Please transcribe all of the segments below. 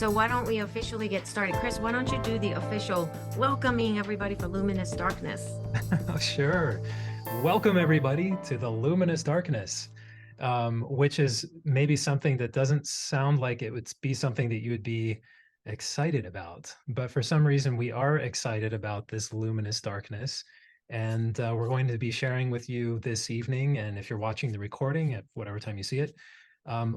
So why don't we officially get started? Chris, why don't you do the official welcoming everybody for Luminous Darkness? Oh, sure. Welcome, everybody, to the Luminous Darkness, which is maybe something that doesn't sound like it would be something that you would be excited about. But for some reason, we are excited about this luminous darkness. And we're going to be sharing with you this evening, and if you're watching the recording at whatever time you see it,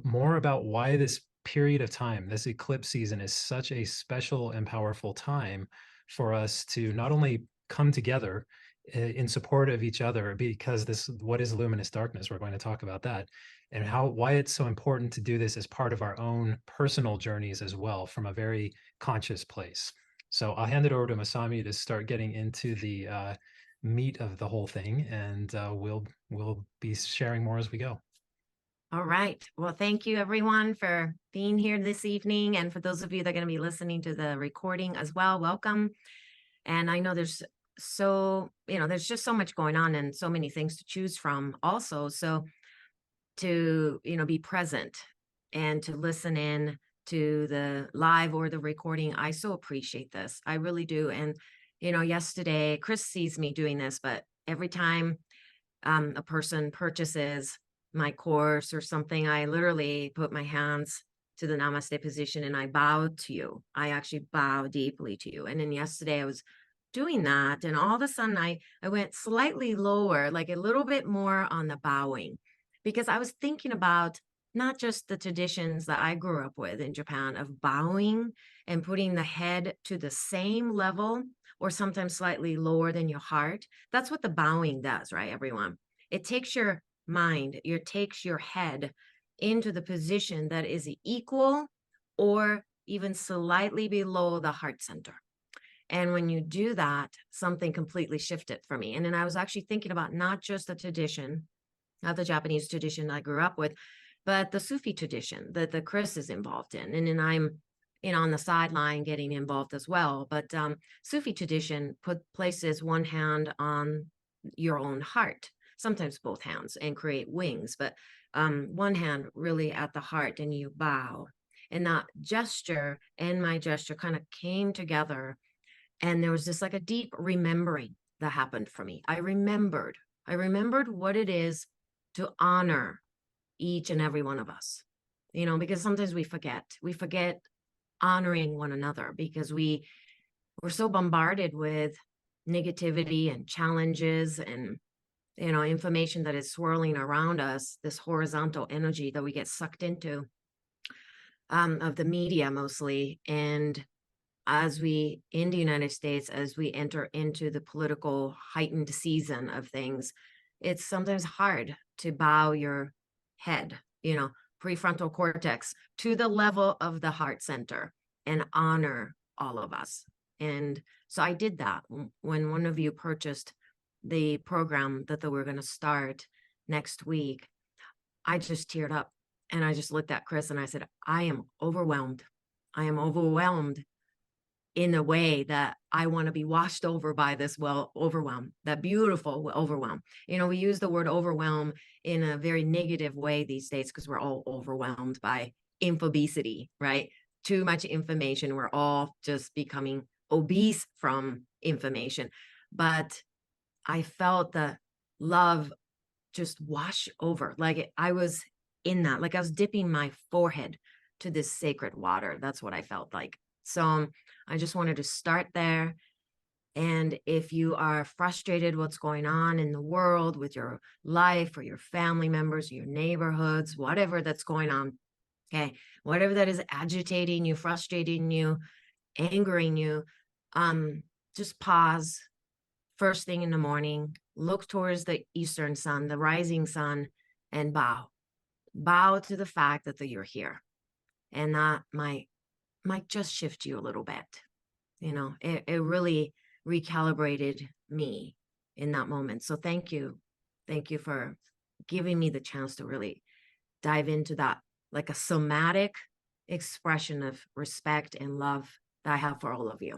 more about why this period of time, this eclipse season, is such a special and powerful time for us to not only come together in support of each other, because this, what is luminous darkness, we're going to talk about that, and why it's so important to do this as part of our own personal journeys as well, from a very conscious place. So I'll hand it over to Masami to start getting into the meat of the whole thing, and we'll be sharing more as we go. All right. Well, thank you everyone for being here this evening. And for those of you that are going to be listening to the recording as well, welcome. And I know there's just so much going on and so many things to choose from also. So to, be present and to listen in to the live or the recording, I so appreciate this. I really do. And, yesterday, Chris sees me doing this, but every time a person purchases my course or something, I literally put my hands to the namaste position and I bow to you. I actually bow deeply to you. And then yesterday I was doing that, and all of a sudden I went slightly lower, like a little bit more on the bowing, because I was thinking about not just the traditions that I grew up with in Japan of bowing and putting the head to the same level or sometimes slightly lower than your heart. That's what the bowing does, right, everyone? It takes your mind, it takes your head into the position that is equal or even slightly below the heart center. And when you do that, something completely shifted for me. And then I was actually thinking about not just the tradition, not the Japanese tradition I grew up with, but the Sufi tradition that the Chris is involved in. And then I'm, on the sideline getting involved as well. But Sufi tradition places one hand on your own heart, sometimes both hands, and create wings, but one hand really at the heart, and you bow. And that gesture and my gesture kind of came together. And there was this like a deep remembering that happened for me. I remembered what it is to honor each and every one of us, because sometimes we forget honoring one another because we're so bombarded with negativity and challenges and, information that is swirling around us, this horizontal energy that we get sucked into, of the media mostly. And as we in the United States, as we enter into the political heightened season of things, it's sometimes hard to bow your head, prefrontal cortex to the level of the heart center and honor all of us. And so I did that when one of you purchased the program that we're going to start next week. I just teared up and I just looked at Chris and I said, I am overwhelmed. I am overwhelmed in a way that I want to be washed over by this overwhelm, that beautiful overwhelm. We use the word overwhelm in a very negative way these days because we're all overwhelmed by infobesity, right? Too much information. We're all just becoming obese from information. But I felt the love just wash over. Like I was in that, like I was dipping my forehead to this sacred water. That's what I felt like. So I just wanted to start there. And if you are frustrated what's going on in the world with your life or your family members, your neighborhoods, whatever that's going on, okay, whatever that is agitating you, frustrating you, angering you, just pause first thing in the morning, look towards the eastern sun, the rising sun, and bow to the fact that you're here. And that might just shift you a little bit. It really recalibrated me in that moment. So thank you. Thank you for giving me the chance to really dive into that, like a somatic expression of respect and love that I have for all of you.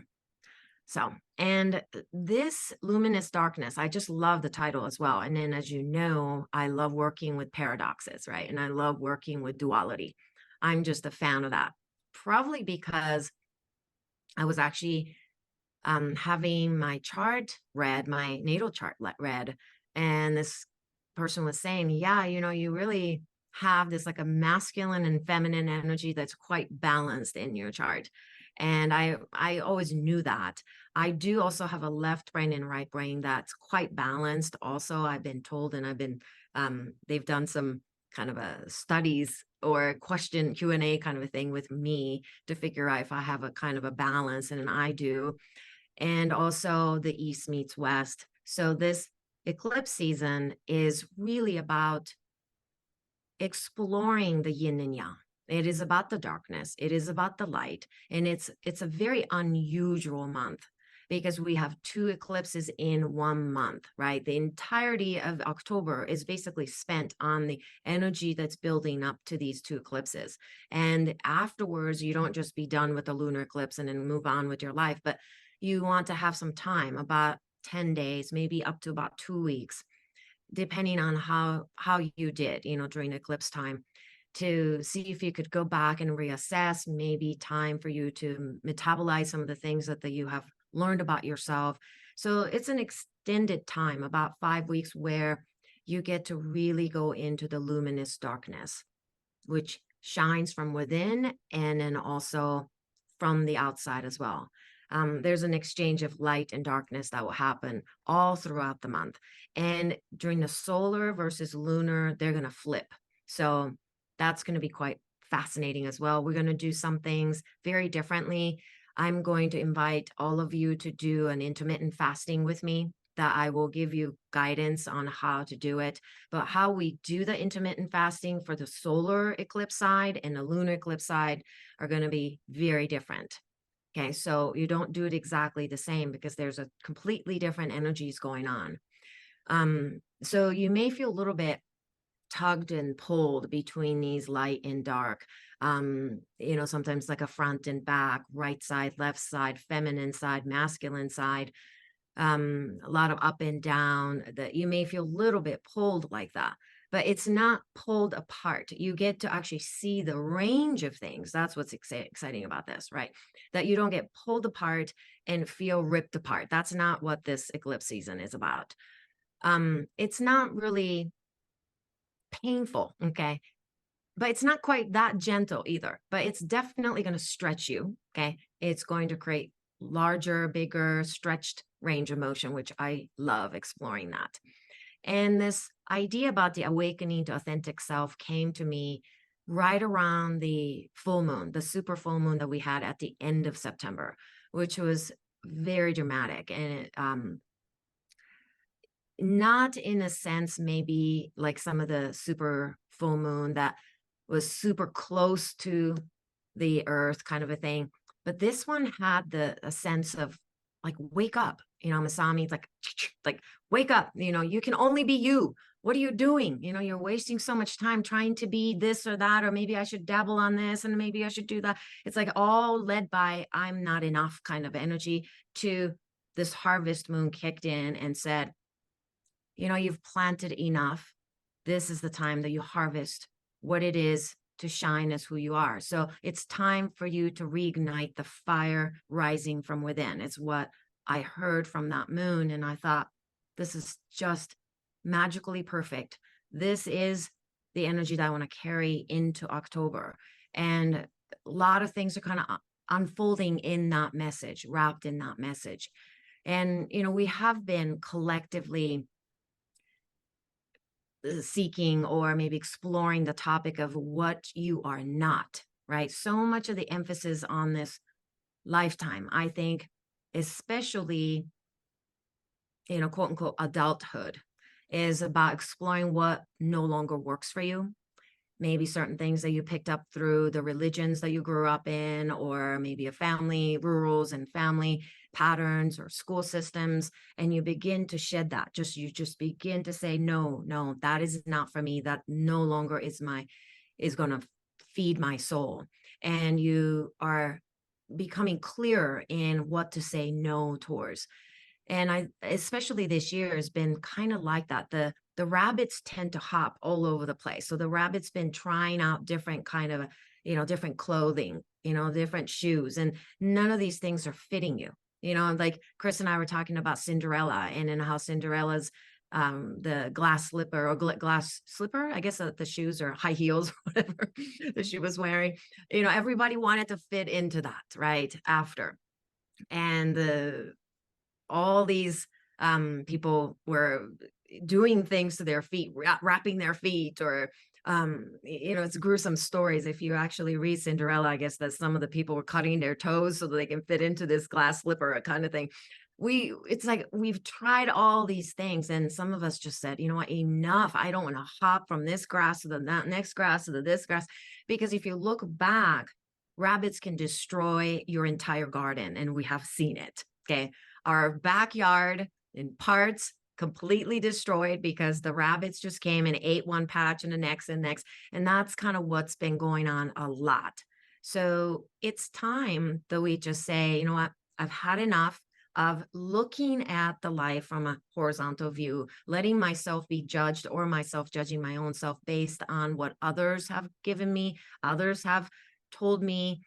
So, and this luminous darkness, I just love the title as well. And then, as you know, I love working with paradoxes, right? And I love working with duality. I'm just a fan of that probably because I was actually having my chart read, my natal chart read, and this person was saying, yeah, you really have this like a masculine and feminine energy that's quite balanced in your chart. And I always knew that. I do also have a left brain and right brain that's quite balanced. Also, I've been told, and they've done some kind of a studies or question Q&A kind of a thing with me to figure out if I have a kind of a balance, and I do. And also the East meets West. So this eclipse season is really about exploring the yin and yang. It is about the darkness. It is about the light. And it's a very unusual month because we have two eclipses in one month, right? The entirety of October is basically spent on the energy that's building up to these two eclipses. And afterwards, you don't just be done with the lunar eclipse and then move on with your life, but you want to have some time, about 10 days, maybe up to about 2 weeks, depending on how you did, during eclipse time, to see if you could go back and reassess, maybe time for you to metabolize some of the things that you have learned about yourself. So it's an extended time, about 5 weeks, where you get to really go into the luminous darkness, which shines from within and then also from the outside as well. There's an exchange of light and darkness that will happen all throughout the month. And during the solar versus lunar, they're going to flip. So that's going to be quite fascinating as well. We're going to do some things very differently. I'm going to invite all of you to do an intermittent fasting with me, that I will give you guidance on how to do it. But how we do the intermittent fasting for the solar eclipse side and the lunar eclipse side are going to be very different. Okay, so you don't do it exactly the same because there's a completely different energies going on. So you may feel a little bit tugged and pulled between these light and dark. Sometimes like a front and back, right side, left side, feminine side, masculine side, a lot of up and down, that you may feel a little bit pulled like that, but it's not pulled apart. You get to actually see the range of things. That's what's exciting about this, right? That you don't get pulled apart and feel ripped apart. That's not what this eclipse season is about. It's not really painful, okay? But it's not quite that gentle either, but it's definitely going to stretch you, okay? It's going to create larger, bigger, stretched range of motion, which I love exploring that. And this idea about the awakening to authentic self came to me right around the full moon, the super full moon that we had at the end of September, which was very dramatic. And not in a sense, maybe like some of the super full moon that was super close to the earth kind of a thing. But this one had a sense of like, wake up, Masami, it's like, wake up, you can only be you. What are you doing? You're wasting so much time trying to be this or that, or maybe I should dabble on this and maybe I should do that. It's like all led by I'm not enough kind of energy, to this harvest moon kicked in and said, you've planted enough. This is the time that you harvest what it is to shine as who you are. So it's time for you to reignite the fire rising from within. It's what I heard from that moon. And I thought, this is just magically perfect. This is the energy that I want to carry into October. And a lot of things are kind of unfolding in that message, wrapped in that message. And, we have been collectively seeking or maybe exploring the topic of what you are not, right? So much of the emphasis on this lifetime, I think, especially, quote unquote, adulthood, is about exploring what no longer works for you. Maybe certain things that you picked up through the religions that you grew up in, or maybe a family, rules and family patterns or school systems, and you begin to shed that. You just begin to say, no, that is not for me. That no longer is going to feed my soul. And you are becoming clearer in what to say no towards. And especially this year has been kind of like that. the rabbits tend to hop all over the place. So the rabbit's been trying out different kind of, different clothing, different shoes, and none of these things are fitting you. Like Chris and I were talking about Cinderella, and in how Cinderella's the glass slipper or glass slipper, I guess the shoes or high heels, whatever that she was wearing, everybody wanted to fit into that right after. And all these people were doing things to their feet, wrapping their feet, or it's gruesome stories. If you actually read Cinderella, I guess that some of the people were cutting their toes so that they can fit into this glass slipper kind of thing. It's like we've tried all these things, and some of us just said, you know what, enough. I don't want to hop from this grass to the next grass to this grass, because if you look back, rabbits can destroy your entire garden, and we have seen it. Okay, our backyard in parts completely destroyed because the rabbits just came and ate one patch and the next and next. And that's kind of what's been going on a lot. So it's time that we just say, you know what, I've had enough of looking at the life from a horizontal view, letting myself be judged, or myself judging my own self based on what others have given me, others have told me,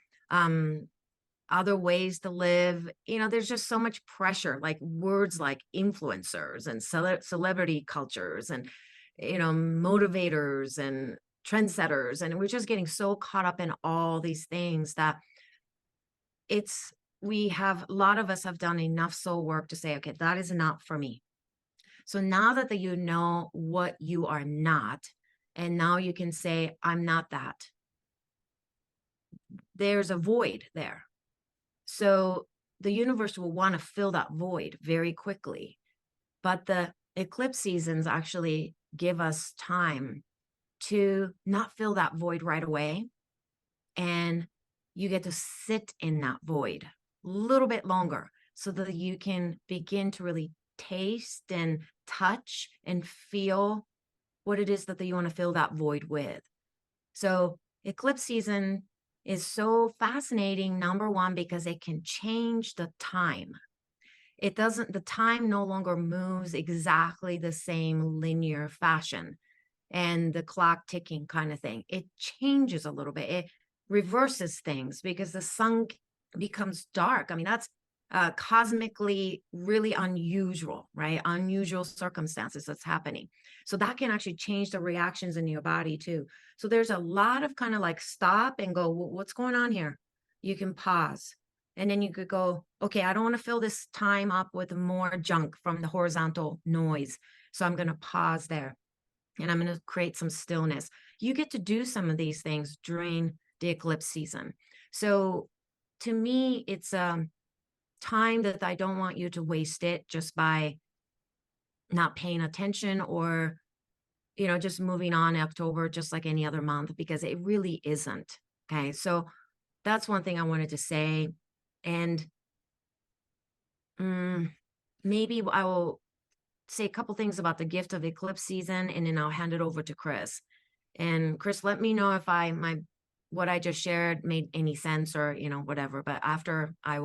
other ways to live. There's just so much pressure, like words like influencers and celebrity cultures and, motivators and trendsetters. And we're just getting so caught up in all these things that a lot of us have done enough soul work to say, okay, that is not for me. So now that you know what you are not, and now you can say, I'm not that. There's a void there. So the universe will want to fill that void very quickly. But the eclipse seasons actually give us time to not fill that void right away. And you get to sit in that void a little bit longer so that you can begin to really taste and touch and feel what it is that you want to fill that void with. So eclipse season is so fascinating, number one, because it can change the time. The time no longer moves exactly the same linear fashion and the clock ticking kind of thing. It changes a little bit. It reverses things because the sun becomes dark. I mean, that's cosmically really unusual, right? Unusual circumstances that's happening. So that can actually change the reactions in your body too. So there's a lot of kind of like stop and go, what's going on here? You can pause. And then you could go, okay, I don't want to fill this time up with more junk from the horizontal noise. So I'm going to pause there and I'm going to create some stillness. You get to do some of these things during the eclipse season. So to me, it's time that I don't want you to waste it just by not paying attention, or just moving on October just like any other month, because it really isn't. Okay, so that's one thing I wanted to say. And maybe I will say a couple things about the gift of eclipse season, and then I'll hand it over to Chris. And Chris, let me know if what I just shared made any sense, or whatever. But after I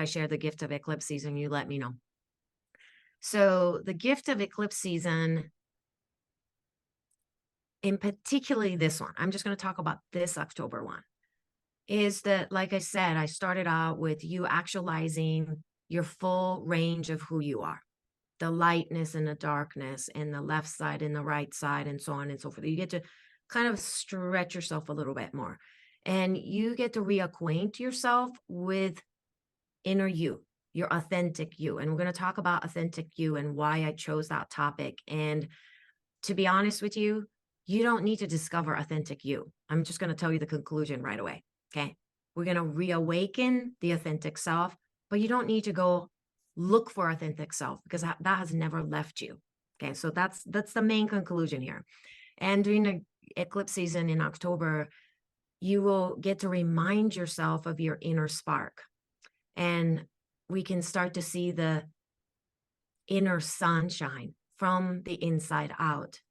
share the gift of eclipse season, you let me know. So the gift of eclipse season, in particularly this one, I'm just going to talk about this October one, is that, like I said, I started out with you actualizing your full range of who you are, the lightness and the darkness, and the left side and the right side, and so on and so forth. You get to kind of stretch yourself a little bit more, and you get to reacquaint yourself with inner you, your authentic you. And we're going to talk about authentic you and why I chose that topic. And to be honest with you, you don't need to discover authentic you. I'm just going to tell you the conclusion right away. Okay. We're going to reawaken the authentic self, but you don't need to go look for authentic self, because that has never left you. Okay. So that's the main conclusion here. And during the eclipse season in October, you will get to remind yourself of your inner spark. And we can start to see the inner sunshine from the inside out.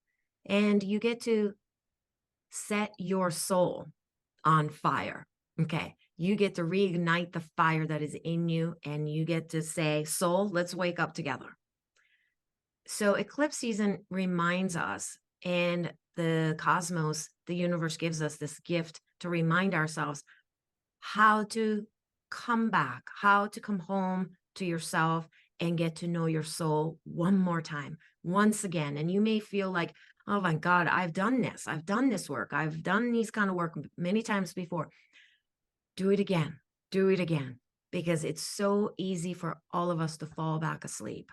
And you get to set your soul on fire. Okay. You get to reignite the fire that is in you, and you get to say, soul, let's wake up together. So eclipse season reminds us, and the cosmos, the universe gives us this gift to remind ourselves how to come back, how to come home to yourself and get to know your soul one more time, once again. And you may feel like, oh my God, I've done this. I've done this work. I've done these kind of work many times before. Do it again. Do it again. Because it's so easy for all of us to fall back asleep.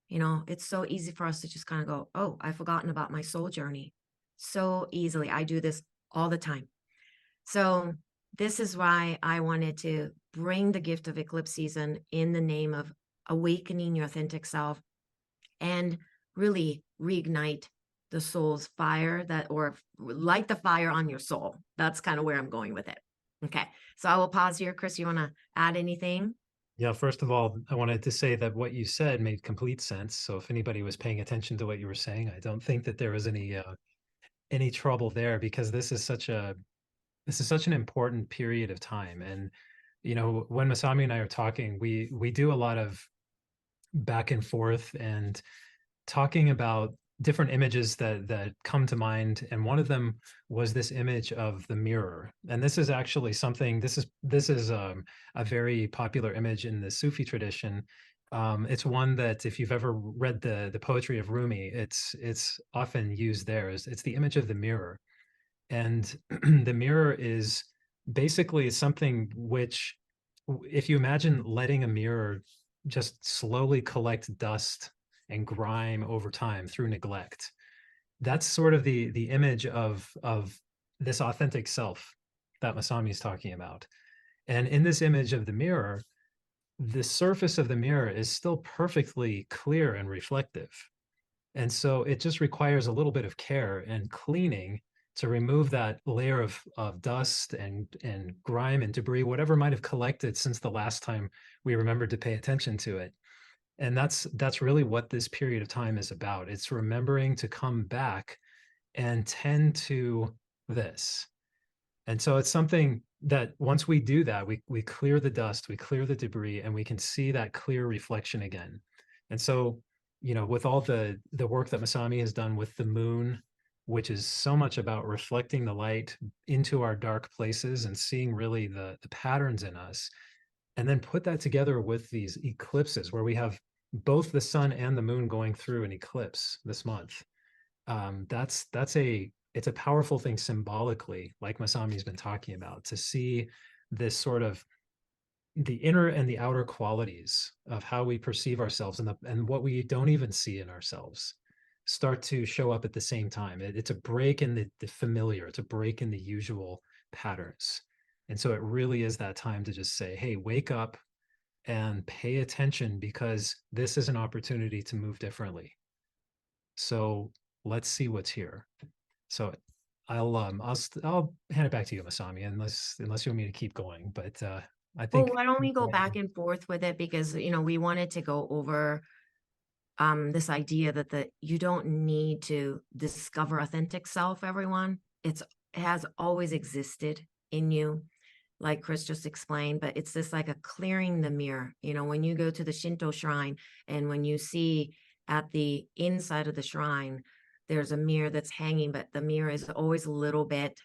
You know, it's so easy for us to just kind of go, oh, I've forgotten about my soul journey so easily. I do this all the time. So this is why I wanted to bring the gift of eclipse season in the name of awakening your authentic self and really reignite the soul's fire that, or light the fire on your soul. That's kind of where I'm going with it. Okay. So I will pause here. Chris, you want to add anything? Yeah, first of all, I wanted to say that what you said made complete sense. So if anybody was paying attention to what you were saying, I don't think that there was any trouble there, because this is such an important period of time. And when Masami and I are talking, we do a lot of back and forth and talking about different images that come to mind, and one of them was this image of the mirror. And this is actually something, this is a very popular image in the Sufi tradition. It's one that, if you've ever read the poetry of Rumi, it's often used there. It's the image of the mirror. And the mirror is basically something which, if you imagine letting a mirror just slowly collect dust and grime over time through neglect, that's sort of the image of this authentic self that Masami is talking about. And in this image of the mirror, the surface of the mirror is still perfectly clear and reflective. And so it just requires a little bit of care and cleaning to remove that layer of dust and grime and debris, whatever might have collected since the last time we remembered to pay attention to it. And that's really what this period of time is about. It's remembering to come back and tend to this. And so it's something that once we do that, we clear the dust, we clear the debris, and we can see that clear reflection again. And so, with all the work that Masami has done with the moon, which is so much about reflecting the light into our dark places and seeing really the patterns in us, and then put that together with these eclipses where we have both the sun and the moon going through an eclipse this month. It's a powerful thing symbolically, like Masami's been talking about, to see this sort of the inner and the outer qualities of how we perceive ourselves, and what we don't even see in ourselves start to show up at the same time. It's a break in the familiar, it's a break in the usual patterns. And so it really is that time to just say, hey, wake up and pay attention, because this is an opportunity to move differently. So let's see what's here. So I'll hand it back to you, Masami, unless you want me to keep going. But I Well, think why don't we go back and forth with it because, we wanted to go over this idea that you don't need to discover authentic self, everyone. It has always existed in you, like Chris just explained, but it's this like a clearing the mirror. When you go to the Shinto shrine and when you see at the inside of the shrine, there's a mirror that's hanging, but the mirror is always a little bit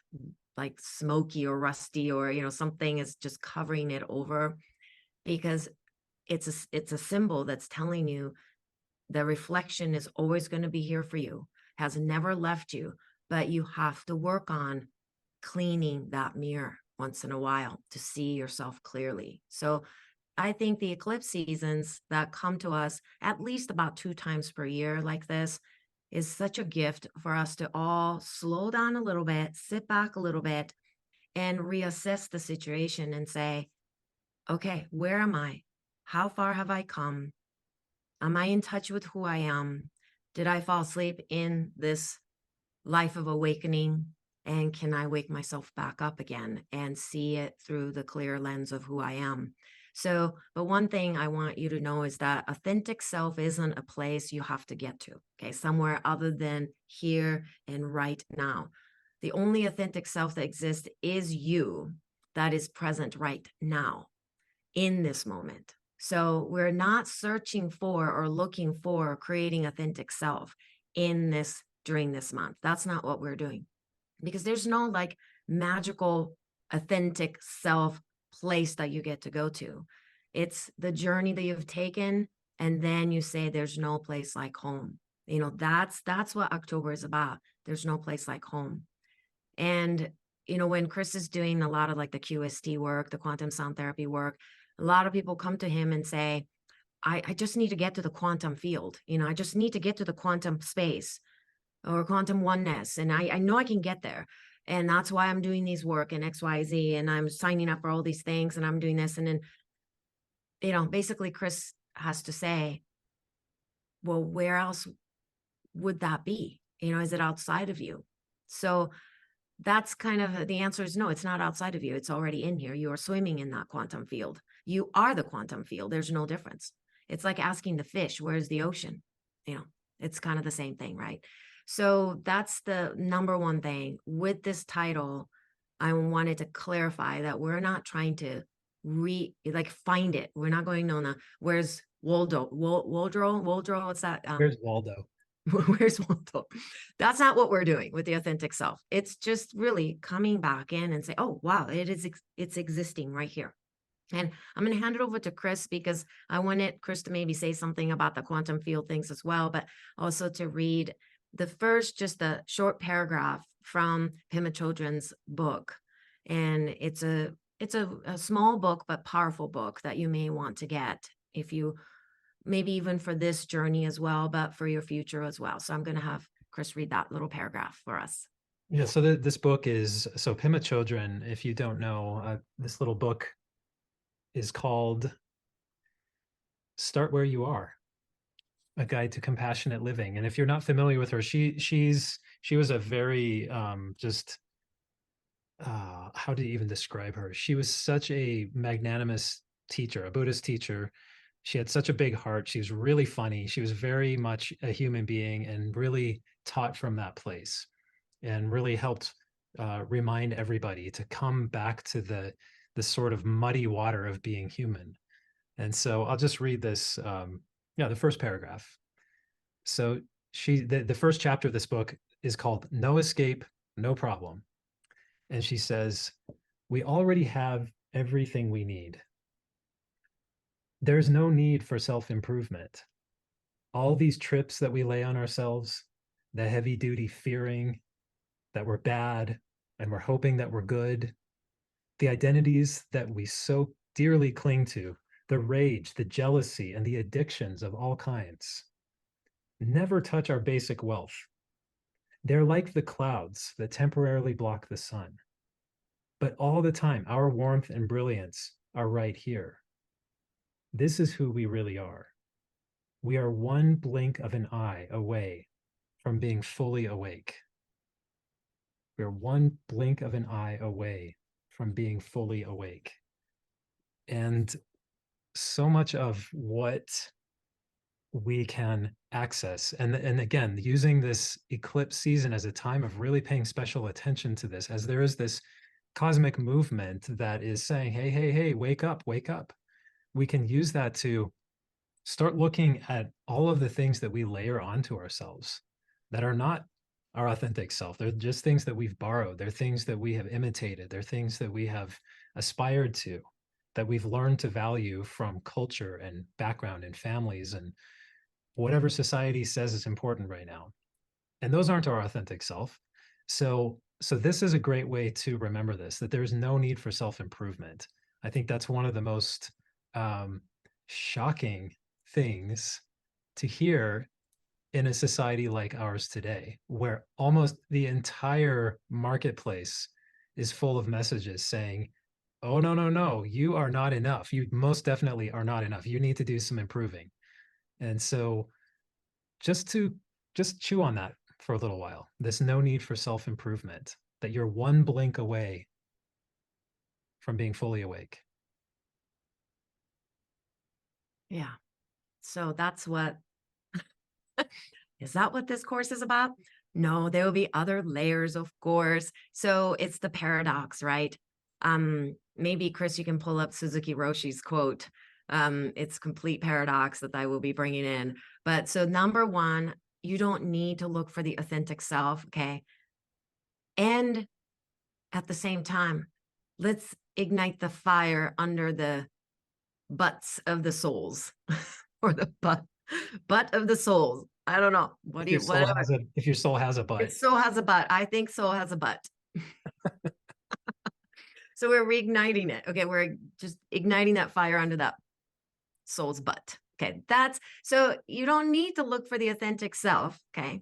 like smoky or rusty, or something is just covering it over, because it's a symbol that's telling you the reflection is always going to be here for you, has never left you, but you have to work on cleaning that mirror once in a while to see yourself clearly. So I think the eclipse seasons that come to us at least about 2 times per year like this is such a gift for us to all slow down a little bit, sit back a little bit, and reassess the situation and say, okay, where am I? How far have I come? Am I in touch with who I am? Did I fall asleep in this life of awakening? And can I wake myself back up again and see it through the clear lens of who I am? So, but one thing I want you to know is that authentic self isn't a place you have to get to, okay? Somewhere other than here and right now. The only authentic self that exists is you, that is present right now in this moment. So we're not searching for or looking for creating authentic self during this month. That's not what we're doing, because there's no like magical authentic self place that you get to go to. It's the journey that you've taken, and then you say there's no place like home. That's what October is about. There's no place like home. And when Chris is doing a lot of like the QST work, the quantum sound therapy work, a lot of people come to him and say, I just need to get to the quantum field. I just need to get to the quantum space or quantum oneness. And I know I can get there. And that's why I'm doing these work and XYZ. And I'm signing up for all these things and I'm doing this. And then, basically Chris has to say, well, where else would that be? Is it outside of you? So that's kind of the answer is no, it's not outside of you. It's already in here. You are swimming in that quantum field. You are the quantum field. There's no difference. It's like asking the fish, where's the ocean? It's kind of the same thing, right? So that's the number one thing with this title. I wanted to clarify that we're not trying to find it. We're not going, no, where's Woldrow, what's that? Where's Waldo? Where's Waldo? That's not what we're doing with the authentic self. It's just really coming back in and say, oh, wow, it's existing right here. And I'm going to hand it over to Chris, because I wanted Chris to maybe say something about the quantum field things as well, but also to read just the short paragraph from Pema Chodron's book. And it's a small book, but powerful book that you may want to get if you maybe even for this journey as well, but for your future as well. So I'm going to have Chris read that little paragraph for us. Yeah, so this book is, so Pema Chodron, if you don't know, this little book is called Start Where You Are, A Guide to Compassionate Living. And if you're not familiar with her, she was a very how do you even describe her? She was such a magnanimous teacher, a Buddhist teacher. She had such a big heart. She was really funny. She was very much a human being and really taught from that place and really helped remind everybody to come back to the sort of muddy water of being human. And so I'll just read this, the first paragraph. So the first chapter of this book is called No Escape, No Problem. And she says, we already have everything we need. There's no need for self-improvement. All these trips that we lay on ourselves, the heavy duty fearing that we're bad and we're hoping that we're good, the identities that we so dearly cling to, the rage, the jealousy, and the addictions of all kinds, never touch our basic wealth. They're like the clouds that temporarily block the sun. But all the time, our warmth and brilliance are right here. This is who we really are. We are one blink of an eye away from being fully awake. We're one blink of an eye away from being fully awake. And so much of what we can access, and again, using this eclipse season as a time of really paying special attention to this, as there is this cosmic movement that is saying, hey, hey, hey, wake up, wake up. We can use that to start looking at all of the things that we layer onto ourselves that are not our authentic self. They're just things that we've borrowed. They're things that we have imitated. They're things that we have aspired to, that we've learned to value from culture and background and families and whatever society says is important right now. And those aren't our authentic self. So this is a great way to remember this, that there's no need for self-improvement. I think that's one of the most shocking things to hear in a society like ours today, where almost the entire marketplace is full of messages saying, oh, no, no, no, you are not enough. You most definitely are not enough. You need to do some improving. And so just chew on that for a little while. There's no need for self-improvement, that you're one blink away from being fully awake. Yeah. So that's what, is that what this course is about? No, there will be other layers, of course. So it's the paradox, right? Maybe Chris, you can pull up Suzuki Roshi's quote It's complete paradox that I will be bringing in. But so number one, you don't need to look for the authentic self. Okay. And at the same time, let's ignite the fire under the butts of the souls or the butt of the souls. I don't know. What If do your you, soul whatever. has a if your soul has a If butt. soul has a butt, I think soul has a butt. So we're reigniting it. Okay. We're just igniting that fire under that soul's butt. Okay. That's so you don't need to look for the authentic self. Okay.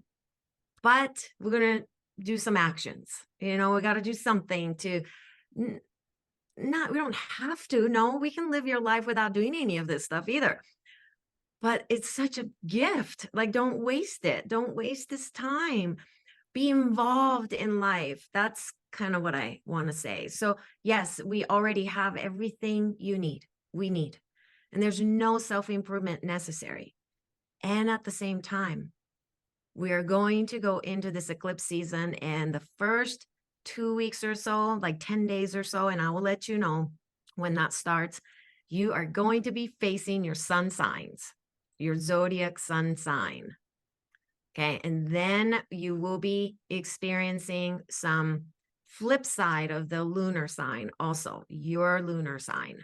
But we're going to do some actions. You know, we got to do something to not, we don't have to. No, we can live your life without doing any of this stuff either. But it's such a gift. Like, don't waste it. Don't waste this time. Be involved in life. That's kind of what I want to say. So, yes, we already have everything you need. We need. And there's no self improvement necessary. And at the same time, we are going to go into this eclipse season, and the first 2 weeks or so, like 10 days or so, and I will let you know when that starts, you are going to be facing your sun signs, your zodiac sun sign. Okay. And then you will be experiencing some flip side of the lunar sign, also your lunar sign.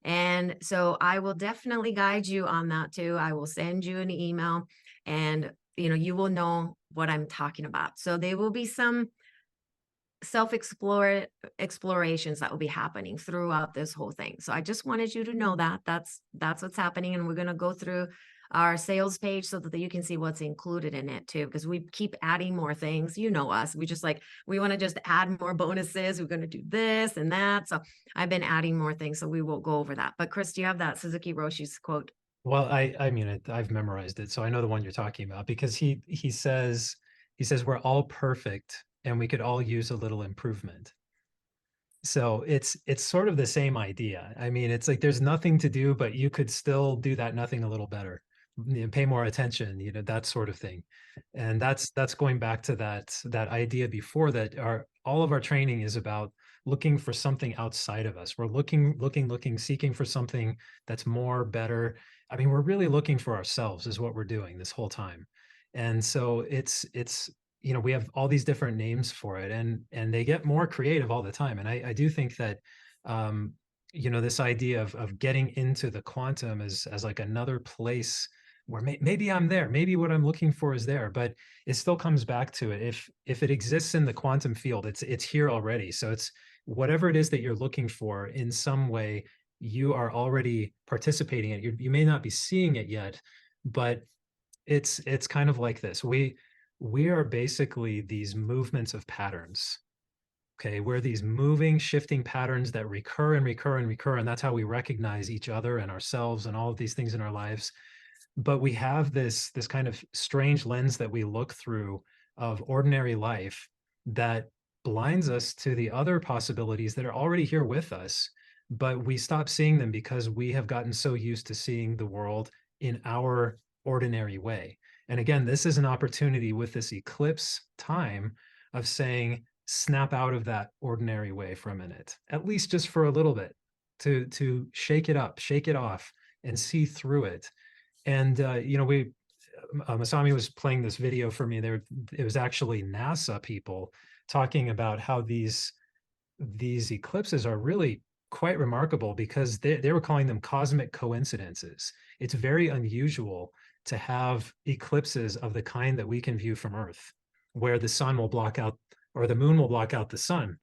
And so I will definitely guide you on that too. I will send you an email, and you will know what I'm talking about. So there will be some explorations that will be happening throughout this whole thing. So I just wanted you to know that that's what's happening, and we're going to go through our sales page so that you can see what's included in it too, because we keep adding more things. You know us, we want to just add more bonuses. We're going to do this and that. So I've been adding more things, so we will go over that. But Chris, do you have that Suzuki Roshi's quote? Well, I mean I've memorized it, so I know the one you're talking about because he says we're all perfect and we could all use a little improvement. So it's sort of the same idea. I mean, it's like there's nothing to do, but you could still do that nothing a little better. Pay more attention, that sort of thing. And that's going back to that idea before that our all of our training is about looking for something outside of us. We're looking, seeking for something that's more, better. I mean, we're really looking for ourselves is what we're doing this whole time. And so it's we have all these different names for it, and they get more creative all the time. And I do think that um this idea of getting into the quantum as like another place where maybe I'm there, maybe what I'm looking for is there, but it still comes back to it. If it exists in the quantum field, it's here already. So it's whatever it is that you're looking for in some way, you are already participating in it. You may not be seeing it yet, but it's kind of like this. We are basically these movements of patterns. Okay, we're these moving, shifting patterns that recur and recur and recur, and that's how we recognize each other and ourselves and all of these things in our lives. But we have this kind of strange lens that we look through of ordinary life that blinds us to the other possibilities that are already here with us, but we stop seeing them because we have gotten so used to seeing the world in our ordinary way. And again, this is an opportunity with this eclipse time of saying, snap out of that ordinary way for a minute, at least just for a little bit, to shake it up, shake it off, and see through it. And Masami was playing this video for me. It was actually NASA people talking about how these eclipses are really quite remarkable because they were calling them cosmic coincidences. It's very unusual to have eclipses of the kind that we can view from Earth, where the sun will block out or the moon will block out the sun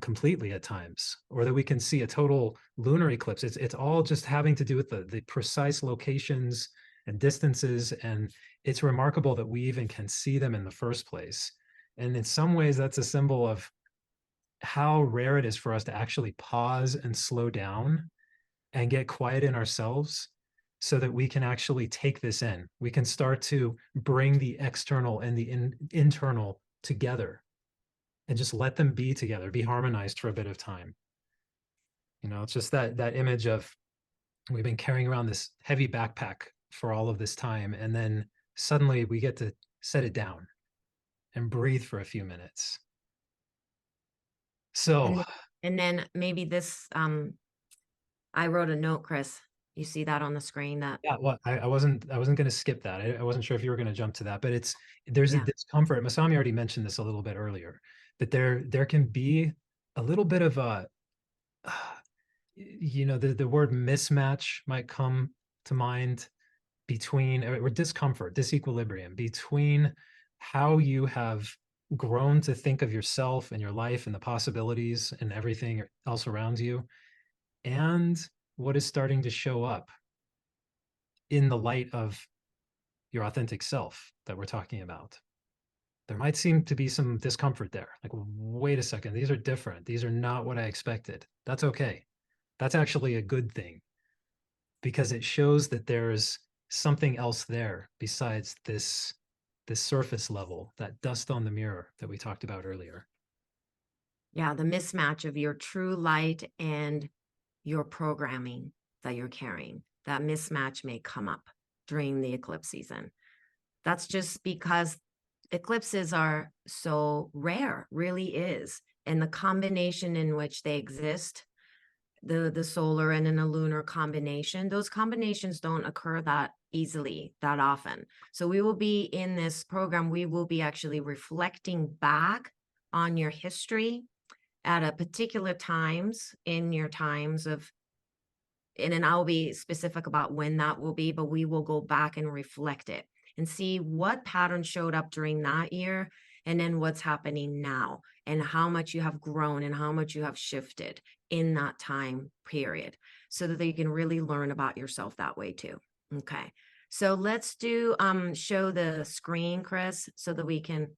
completely at times, or that we can see a total lunar eclipse. It's all just having to do with the precise locations and distances, and it's remarkable that we even can see them in the first place. And in some ways, that's a symbol of how rare it is for us to actually pause and slow down and get quiet in ourselves so that we can actually take this in. We can start to bring the external and the internal together and just let them be together, be harmonized for a bit of time. It's just that image of we've been carrying around this heavy backpack for all of this time, and then suddenly we get to set it down and breathe for a few minutes. So And then maybe this, I wrote a note, Chris. You see that on the screen that, Yeah, well, I wasn't going to skip that. I wasn't sure if you were going to jump to that, but there's a yeah, discomfort. Masami already mentioned this a little bit earlier, that there can be a little bit of a, the word mismatch might come to mind between, or discomfort, disequilibrium between how you have grown to think of yourself and your life and the possibilities and everything else around you, and what is starting to show up in the light of your authentic self that we're talking about. There might seem to be some discomfort there. Like, wait a second, these are different. These are not what I expected. That's okay. That's actually a good thing, because it shows that there's something else there besides this surface level, that dust on the mirror that we talked about earlier. yeah, the mismatch of your true light and your programming that you're carrying. That mismatch may come up during the eclipse season. That's just because eclipses are so rare, really is. And the combination in which they exist, the solar and then a lunar combination, those combinations don't occur that easily, that often. So we will be in this program, we will be actually reflecting back on your history at a particular times in your times of, and then I'll be specific about when that will be, but we will go back and reflect it and see what pattern showed up during that year and then what's happening now and how much you have grown and how much you have shifted in that time period so that you can really learn about yourself that way too. Okay. So let's do show the screen, Chris, so that we can,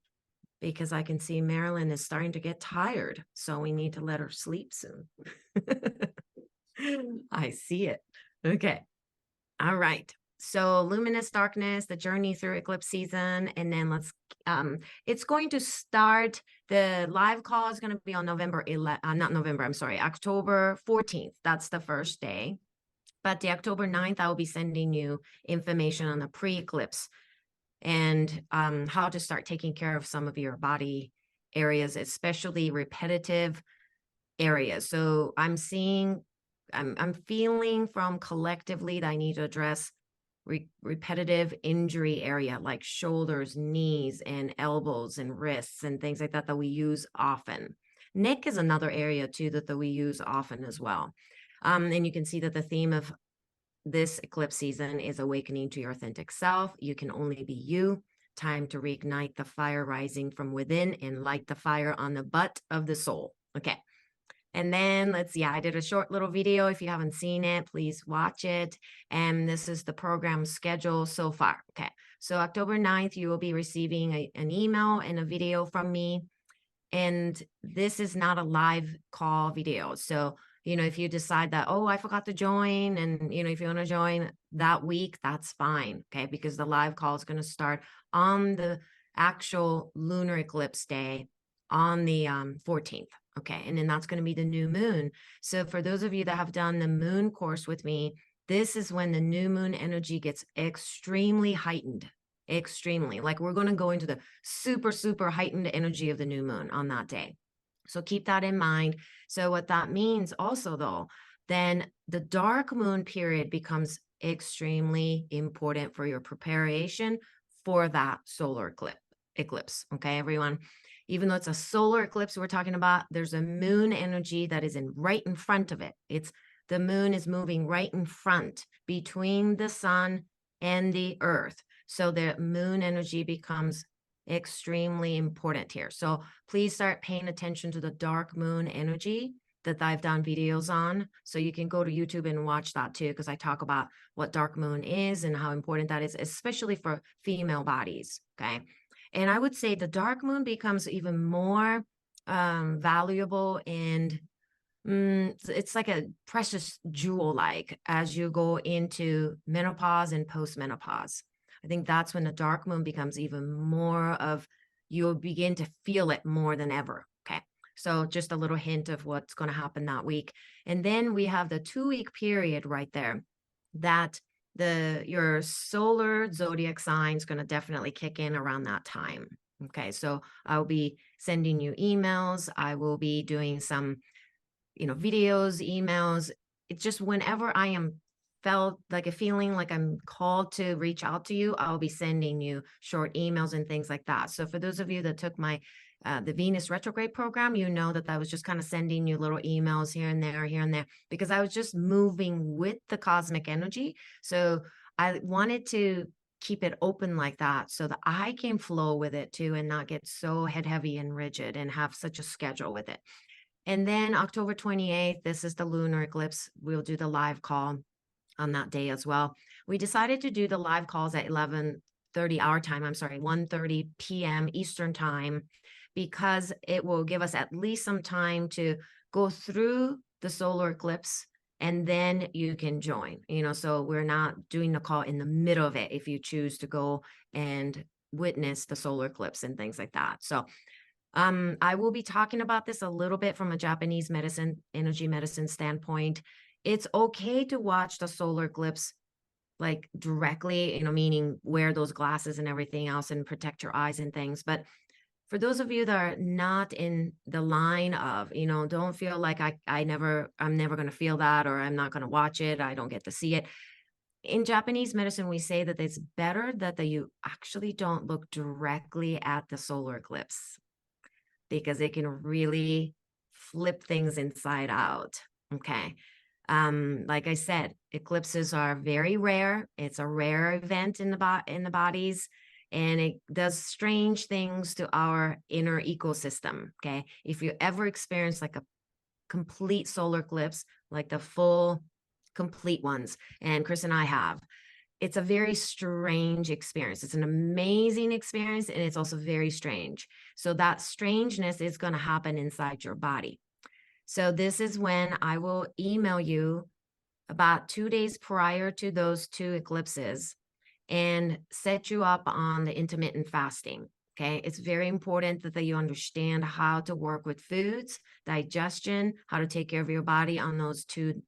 because I can see Marilyn is starting to get tired, so we need to let her sleep soon. I see it. Okay. All right. So luminous darkness, the journey through eclipse season. And then it's going to start, the live call is going to be on November 11, not November, I'm sorry, October 14th. That's the first day. But the October 9th, I will be sending you information on the pre-eclipse and how to start taking care of some of your body areas, especially repetitive areas. So I'm feeling from collectively that I need to address repetitive injury area like shoulders, knees, and elbows and wrists and things like that that we use often. Neck is another area too that we use often as well. And you can see that the theme of this eclipse season is awakening to your authentic self. You can only be you. Time to reignite the fire rising from within and light the fire on the butt of the soul. Okay. And then let's see, I did a short little video. If you haven't seen it, please watch it. And this is the program schedule so far. Okay. So October 9th, you will be receiving an email and a video from me. And this is not a live call video. So, if you decide that, oh, I forgot to join, and, if you want to join that week, that's fine. Okay. Because the live call is going to start on the actual lunar eclipse day on the 14th. Okay. And then that's going to be the new moon. So for those of you that have done the moon course with me, this is when the new moon energy gets extremely heightened. Extremely. Like we're going to go into the super, super heightened energy of the new moon on that day. So keep that in mind. So what that means also, though, then the dark moon period becomes extremely important for your preparation for that solar eclipse. Okay, everyone. Even though it's a solar eclipse we're talking about, there's a moon energy that is right in front of it. It's the moon is moving right in front between the sun and the earth. So the moon energy becomes extremely important here. So please start paying attention to the dark moon energy that I've done videos on. So you can go to YouTube and watch that too, because I talk about what dark moon is and how important that is, especially for female bodies. Okay. And I would say the dark moon becomes even more valuable and it's like a precious jewel, like as you go into menopause and postmenopause. I think that's when the dark moon becomes even more of, you'll begin to feel it more than ever. Okay. So just a little hint of what's going to happen that week. And then we have the 2-week period right there that your solar zodiac sign is going to definitely kick in around that time. Okay. So I'll be sending you emails. I will be doing some videos, emails. It's just whenever I am felt like a feeling like I'm called to reach out to you, I'll be sending you short emails and things like that. So for those of you that took my the Venus retrograde program, you know that I was just kind of sending you little emails here and there, because I was just moving with the cosmic energy. So I wanted to keep it open like that so that I can flow with it too and not get so head heavy and rigid and have such a schedule with it. And then October 28th, this is the lunar eclipse. We'll do the live call on that day as well. We decided to do the live calls at 11:30 our time. I'm sorry, 1:30 p.m. Eastern time, because it will give us at least some time to go through the solar eclipse, and then you can join, so we're not doing the call in the middle of it if you choose to go and witness the solar eclipse and things like that. So I will be talking about this a little bit from a Japanese medicine, energy medicine standpoint. It's okay to watch the solar eclipse like directly, meaning wear those glasses and everything else and protect your eyes and things. But for those of you that are not in the line of, don't feel like I'm never going to feel that, or I'm not going to watch it, I don't get to see it. In Japanese medicine, we say that it's better that you actually don't look directly at the solar eclipse, because it can really flip things inside out. Okay. Like I said, eclipses are very rare. It's a rare event in the bodies, and it does strange things to our inner ecosystem. Okay. If you ever experience like a complete solar eclipse, like the full complete ones, and Chris and I have, it's a very strange experience. It's an amazing experience, and it's also very strange. So that strangeness is going to happen inside your body. So this is when I will email you about 2 days prior to those two eclipses and set you up on the intermittent fasting. Okay. It's very important that you understand how to work with foods, digestion, how to take care of your body on those two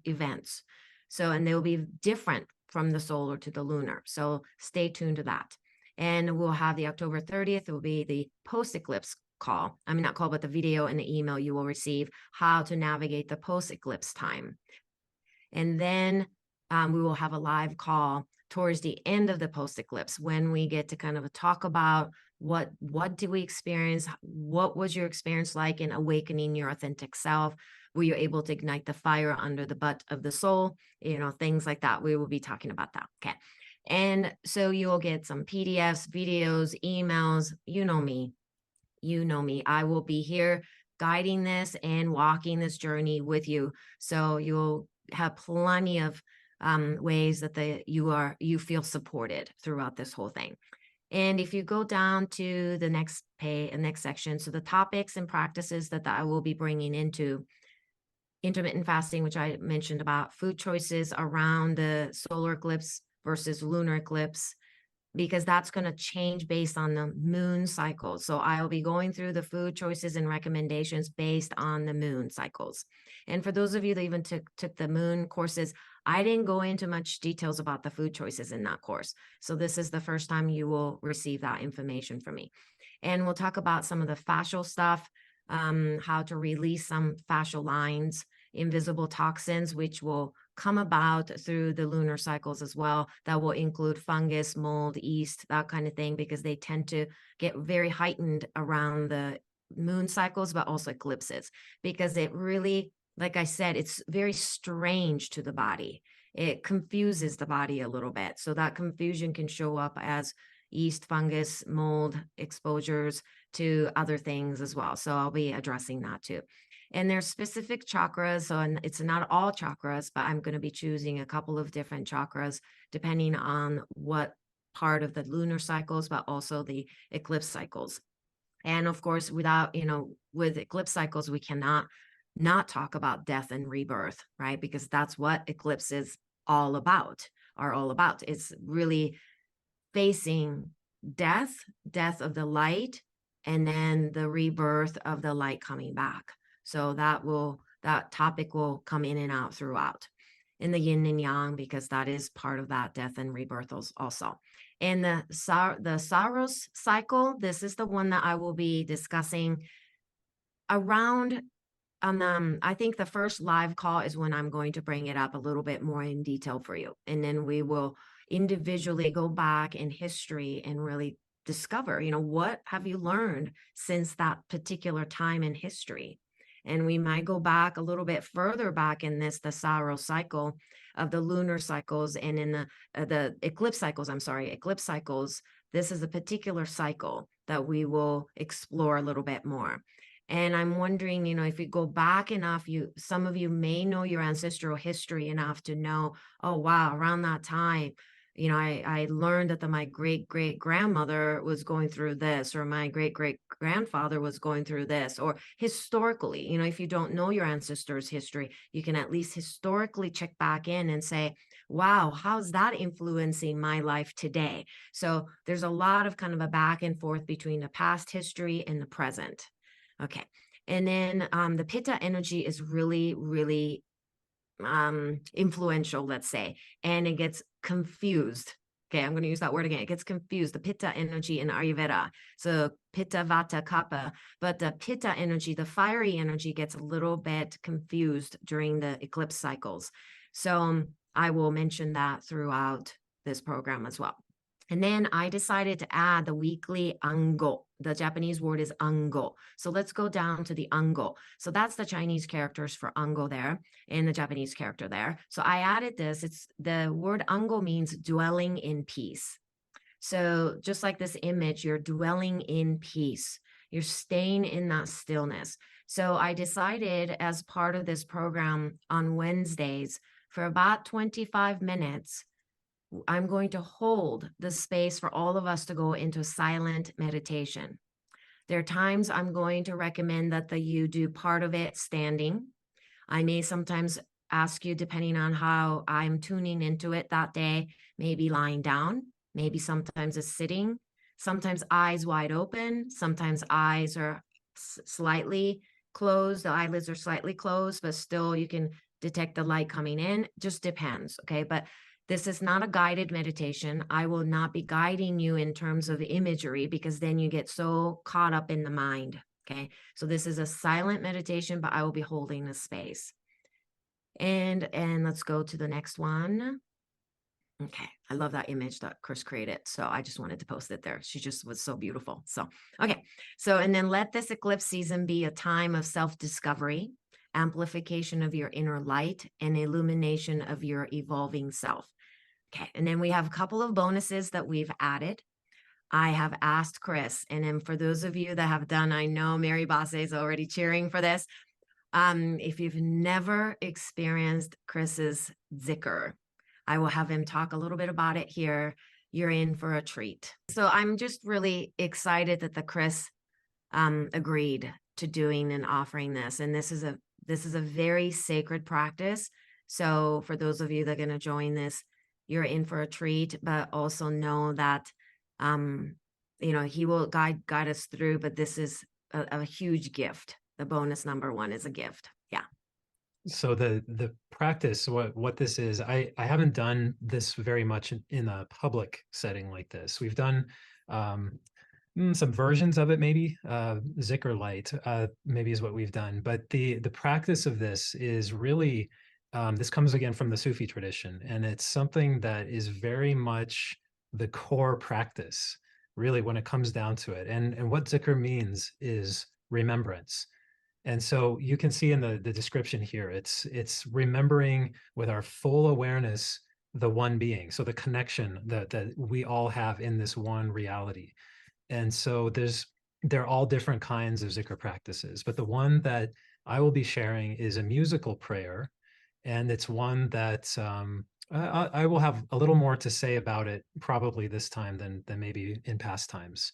events. So, and they'll be different from the solar to the lunar. So stay tuned to that. And we'll have the October 30th, it will be the post eclipse call. I mean, not call, but the video and the email you will receive how to navigate the post eclipse time. And then we will have a live call towards the end of the post eclipse, when we get to kind of talk about what did we experience, what was your experience like in awakening your authentic self, were you able to ignite the fire under the butt of the soul, things like that. We will be talking about that. Okay. And so you'll get some PDFs, videos, emails. You know me. I will be here guiding this and walking this journey with you. So you'll have plenty of ways that you feel supported throughout this whole thing. And if you go down to the next section, so the topics and practices that I will be bringing into intermittent fasting, which I mentioned about, food choices around the solar eclipse versus lunar eclipse, because that's going to change based on the moon cycle. So I'll be going through the food choices and recommendations based on the moon cycles. And for those of you that even took the moon courses, I didn't go into much details about the food choices in that course. So this is the first time you will receive that information from me. And we'll talk about some of the fascial stuff, how to release some fascial lines, invisible toxins, which will come about through the lunar cycles as well. That will include fungus, mold, yeast, that kind of thing, because they tend to get very heightened around the moon cycles, but also eclipses, because it really, like I said, it's very strange to the body. It confuses the body a little bit. So that confusion can show up as yeast, fungus, mold exposures to other things as well. So I'll be addressing that too. And there's specific chakras, so it's not all chakras, but I'm going to be choosing a couple of different chakras depending on what part of the lunar cycles, but also the eclipse cycles. And of course, with eclipse cycles, we cannot not talk about death and rebirth, right? Because that's what eclipses are all about. It's really facing death of the light, and then the rebirth of the light coming back. So that topic will come in and out throughout in the yin and yang, because that is part of that death and rebirth also. And the Saros cycle, this is the one that I will be discussing around I think the first live call is when I'm going to bring it up a little bit more in detail for you. And then we will individually go back in history and really discover, what have you learned since that particular time in history? And we might go back a little bit further back in the Saros cycle of the lunar cycles, and in the eclipse cycles, eclipse cycles. This is a particular cycle that we will explore a little bit more. And I'm wondering, if you go back enough, some of you may know your ancestral history enough to know, oh wow, around that time, I learned that my great great grandmother was going through this, or my great great grandfather was going through this, or historically, if you don't know your ancestors' history, you can at least historically check back in and say, wow, how's that influencing my life today? So there's a lot of kind of a back and forth between the past history and the present. Okay. And then the pitta energy is really, really influential, let's say, and it gets confused. Okay, I'm going to use that word again. It gets confused. The pitta energy in Ayurveda. So pitta, vata, kapha. But the pitta energy, the fiery energy, gets a little bit confused during the eclipse cycles. So I will mention that throughout this program as well. And then I decided to add the weekly ango. The Japanese word is ango. So let's go down to the ango. So that's the Chinese characters for ango there, and the Japanese character there. So I added this. It's the word ango means dwelling in peace. So just like this image, you're dwelling in peace. You're staying in that stillness. So I decided as part of this program on Wednesdays for about 25 minutes, I'm going to hold the space for all of us to go into silent meditation. There are times I'm going to recommend that you do part of it standing. I may sometimes ask you, depending on how I'm tuning into it that day, maybe lying down, maybe sometimes it's sitting, sometimes eyes wide open, sometimes eyes are slightly closed, the eyelids are slightly closed, but still you can detect the light coming in. Just depends, okay? But this is not a guided meditation. I will not be guiding you in terms of imagery, because then you get so caught up in the mind. Okay. So this is a silent meditation, but I will be holding the space. And let's go to the next one. Okay. I love that image that Chris created. So I just wanted to post it there. She just was so beautiful. So, okay. So, and then let this eclipse season be a time of self-discovery, amplification of your inner light, and illumination of your evolving self. Okay, and then we have a couple of bonuses that we've added. I have asked Chris, and then for those of you that have done, I know Mary Basse is already cheering for this. If you've never experienced Chris's Zikr, I will have him talk a little bit about it here. You're in for a treat. So I'm just really excited that the Chris agreed to doing and offering this, and this is a very sacred practice. So for those of you that are going to join this, you're in for a treat, but also know that, he will guide us through, but this is a huge gift. The bonus number one is a gift. Yeah. So the practice, what this is, I haven't done this very much in a public setting like this. We've done some versions of it, maybe Zikr Light, maybe is what we've done. But the practice of this is really this comes again from the Sufi tradition, and it's something that is very much the core practice, really, when it comes down to it. And what Zikr means is remembrance. And so you can see in the description here, it's remembering with our full awareness the one being, so the connection that we all have in this one reality. And so they're all different kinds of Zikr practices, but the one that I will be sharing is a musical prayer, and it's one that I will have a little more to say about it probably this time than maybe in past times.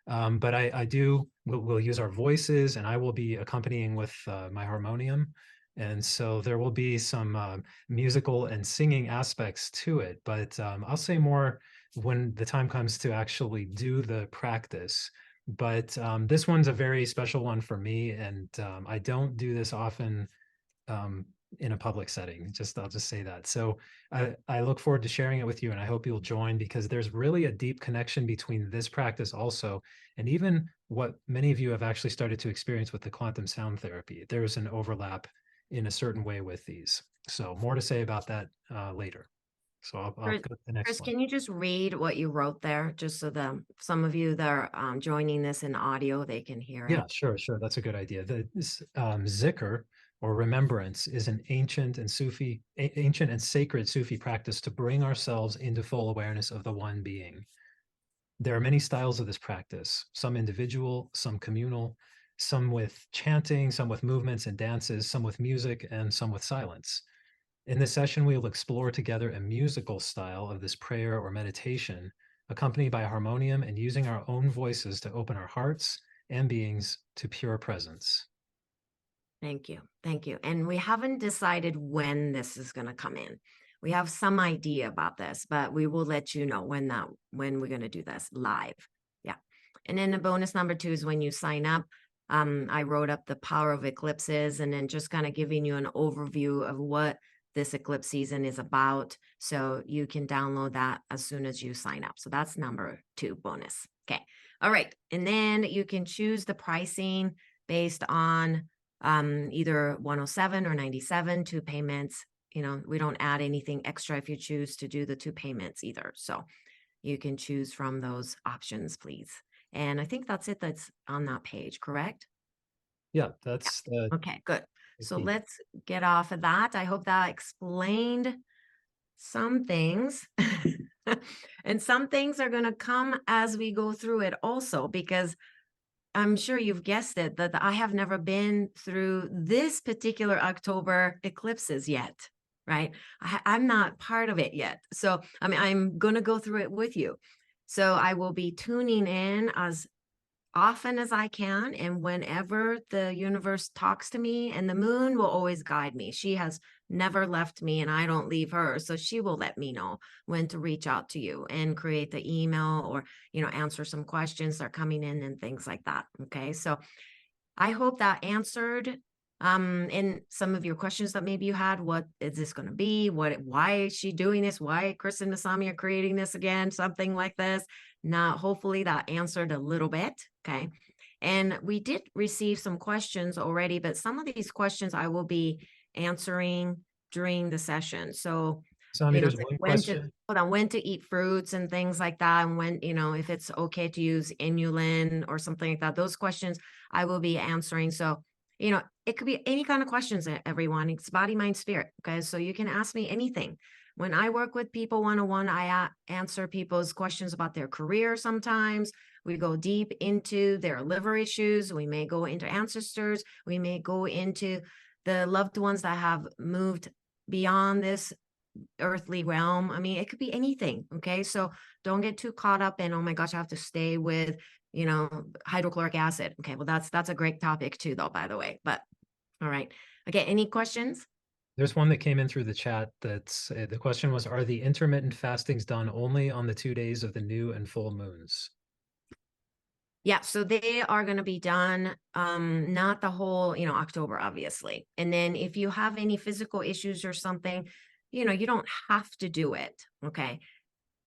But I do, we'll use our voices, and I will be accompanying with my harmonium. And so there will be some musical and singing aspects to it, but I'll say more when the time comes to actually do the practice. But this one's a very special one for me, and I don't do this often in a public setting. I'll just say that. So I look forward to sharing it with you, and I hope you'll join, because there's really a deep connection between this practice also, and even what many of you have actually started to experience with the quantum sound therapy. There's an overlap in a certain way with these. So more to say about that later. So I'll Chris, go to the next Chris, one. can you just read what you wrote there, just so some of you that are joining this in audio, they can hear Yeah, it? sure. That's a good idea. The zikr or remembrance is an ancient and ancient and sacred Sufi practice to bring ourselves into full awareness of the one being. There are many styles of this practice, some individual, some communal, some with chanting, some with movements and dances, some with music, and some with silence. In this session, we will explore together a musical style of this prayer or meditation, accompanied by a harmonium and using our own voices to open our hearts and beings to pure presence. Thank you. Thank you. And we haven't decided when this is going to come in. We have some idea about this, but we will let you know when we're going to do this live. Yeah. And then the bonus number 2 is when you sign up. I wrote up the power of eclipses and then just kind of giving you an overview of what this eclipse season is about. So you can download that as soon as you sign up. So that's number 2 bonus. Okay. All right. And then you can choose the pricing based on either 107 or 97, 2 payments. We don't add anything extra if you choose to do the 2 payments either. So you can choose from those options, please. And I think that's it that's on that page, correct? Yeah, that's the Okay, good. So key. let's get off of that. I hope that explained some things. And some things are going to come as we go through it also, because I'm sure you've guessed it, that I have never been through this particular October eclipses yet, right? I'm not part of it yet. So, I mean, I'm going to go through it with you. So I will be tuning in as often as I can. And whenever the universe talks to me, and the moon will always guide me. She has never left me and I don't leave her. So she will let me know when to reach out to you and create the email or, answer some questions that are coming in and things like that. Okay. So I hope that answered in some of your questions that maybe you had. What is this going to be? Why is she doing this? Why Chris and Nasami are creating this again? Something like this. Now, hopefully that answered a little bit. Okay. And we did receive some questions already, but some of these questions I will be answering during the session. So, Sami, there's it's like one when to question. hold on, when to eat fruits and things like that, and when, if it's okay to use inulin or something like that. Those questions I will be answering. So, it could be any kind of questions, everyone. It's body, mind, spirit. Okay. So you can ask me anything. When I work with people one-on-one, I answer people's questions about their career sometimes. We go deep into their liver issues. We may go into ancestors. We may go into the loved ones that have moved beyond this earthly realm. I mean, it could be anything. Okay. So don't get too caught up in, oh my gosh, I have to stay with, hydrochloric acid. Okay. Well, that's a great topic too, though, by the way. But all right. Okay. Any questions? There's one that came in through the chat that's the question was, are the intermittent fastings done only on the 2 days of the new and full moons? Yeah, so they are going to be done, not the whole, October, obviously. And then if you have any physical issues or something, you don't have to do it. Okay.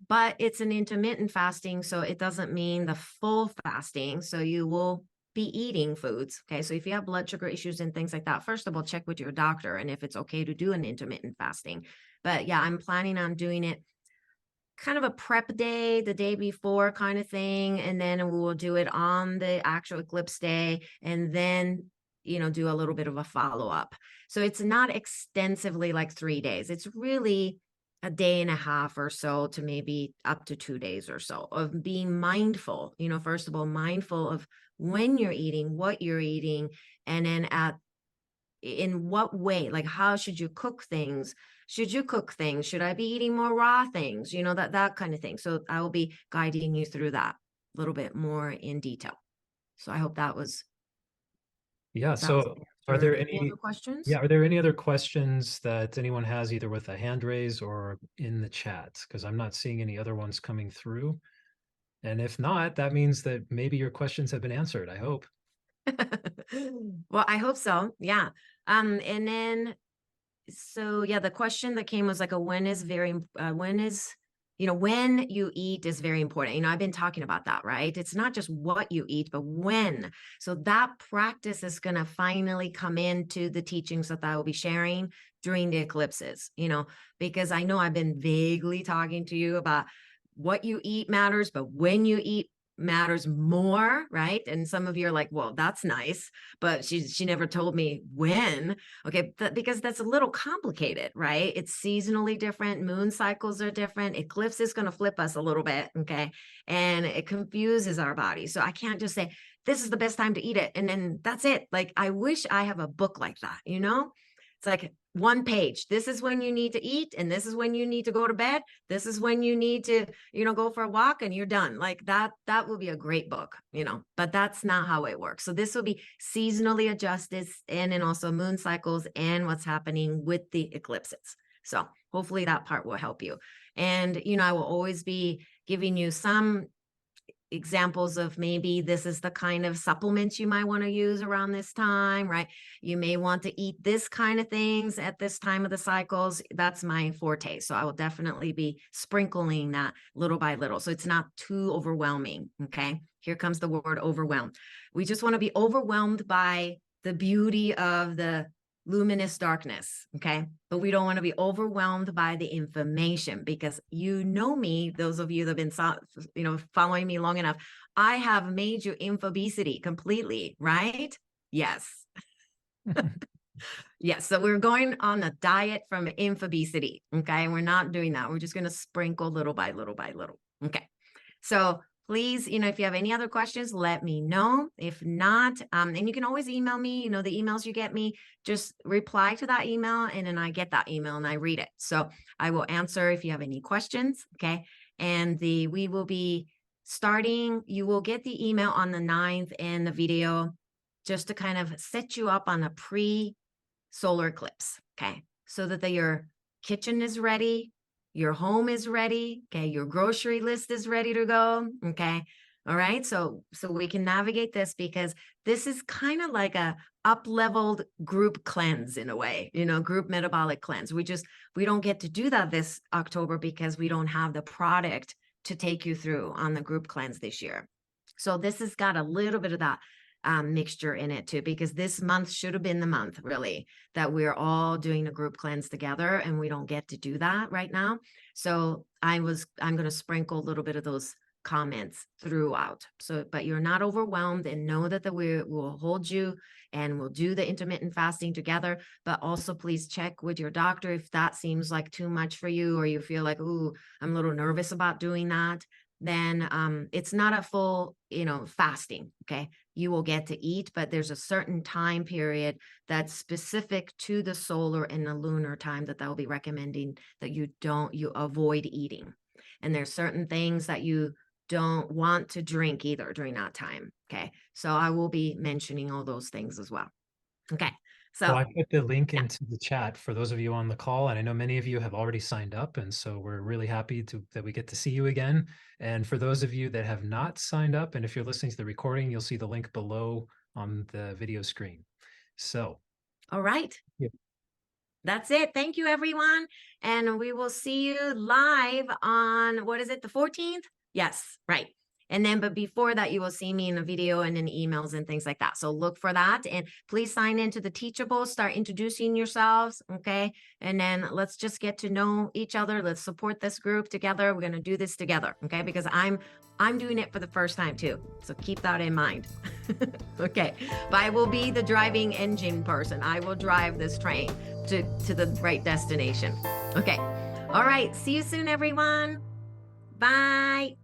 But it's an intermittent fasting, so it doesn't mean the full fasting. So you will be eating foods. Okay. So if you have blood sugar issues and things like that, first of all, check with your doctor and if it's okay to do an intermittent fasting. But yeah, I'm planning on doing it kind of a prep day, the day before kind of thing. And then we will do it on the actual eclipse day and then, do a little bit of a follow up. So it's not extensively like 3 days. It's really a day and a half or so to maybe up to 2 days or so of being mindful, first of all, mindful of when you're eating, what you're eating, and then in what way, like how should you cook things? Should you cook things? Should I be eating more raw things? That kind of thing. So I will be guiding you through that a little bit more in detail. So I hope that was Yeah. that was So are answered. there Any any, other questions? yeah, are there any other questions that anyone has either with a hand raise or in the chat? Because I'm not seeing any other ones coming through. And if not, that means that maybe your questions have been answered, I hope. Well, I hope so. Yeah. And then so yeah, the question that came was like when is when you eat is very important. I've been talking about that, right? It's not just what you eat, but when. So that practice is going to finally come into the teachings that I will be sharing during the eclipses, because I know I've been vaguely talking to you about what you eat matters, but when you eat matters more, right? And some of you are like, well, that's nice, but she never told me when. Okay, because that's a little complicated, right? It's seasonally different, moon cycles are different, eclipse is going to flip us a little bit, okay? And it confuses our body. So I can't just say this is the best time to eat it and then that's it. Like, I wish I have a book like that, It's like one page. This is when you need to eat, and this is when you need to go to bed. This is when you need to, go for a walk, and you're done. Like that will be a great book, but that's not how it works. So this will be seasonally adjusted, and then also moon cycles and what's happening with the eclipses. So hopefully that part will help you. And, I will always be giving you some examples of maybe this is the kind of supplements you might want to use around this time, right? You may want to eat this kind of things at this time of the cycles. That's my forte. So I will definitely be sprinkling that little by little. So it's not too overwhelming. Okay. Here comes the word overwhelm. We just want to be overwhelmed by the beauty of the luminous darkness, okay? But we don't want to be overwhelmed by the information, because me, those of you that have been following me long enough, I have made you infobesity completely, right? Yes. Yes, so we're going on a diet from infobesity, okay? We're not doing that. We're just going to sprinkle little by little by little, okay? So please, if you have any other questions, let me know. If not, and you can always email me, the emails you get me, just reply to that email, and then I get that email and I read it. So I will answer if you have any questions, okay? And we will be starting, you will get the email on the 9th and the video just to kind of set you up on a pre-solar eclipse, okay? So that your kitchen is ready, your home is ready, okay? Your grocery list is ready to go, okay? All right, so we can navigate this, because this is kind of like a up-leveled group cleanse in a way, group metabolic cleanse. We don't get to do that this October because we don't have the product to take you through on the group cleanse this year. So this has got a little bit of that mixture in it too, because this month should have been the month really that we're all doing a group cleanse together, and we don't get to do that right now. So I'm going to sprinkle a little bit of those comments throughout. So, but you're not overwhelmed, and know that we will hold you and we'll do the intermittent fasting together. But also please check with your doctor if that seems like too much for you, or you feel like, ooh, I'm a little nervous about doing that. Then it's not a full, fasting. Okay. You will get to eat, but there's a certain time period that's specific to the solar and the lunar time that they'll be recommending that you avoid eating. And there's certain things that you don't want to drink either during that time. Okay. So I will be mentioning all those things as well. Okay. So I put the link into the chat for those of you on the call, and I know many of you have already signed up, and so we're really happy that we get to see you again. And for those of you that have not signed up, and if you're listening to the recording, you'll see the link below on the video screen. So, all right. Yeah. That's it. Thank you, everyone. And we will see you live on, what is it, the 14th? Yes, right. And then, but before that, you will see me in a video and in emails and things like that. So look for that. And please sign into the Teachable, start introducing yourselves. Okay. And then let's just get to know each other. Let's support this group together. We're going to do this together. Okay. Because I'm doing it for the first time too. So keep that in mind. Okay. But I will be the driving engine person. I will drive this train to the right destination. Okay. All right. See you soon, everyone. Bye.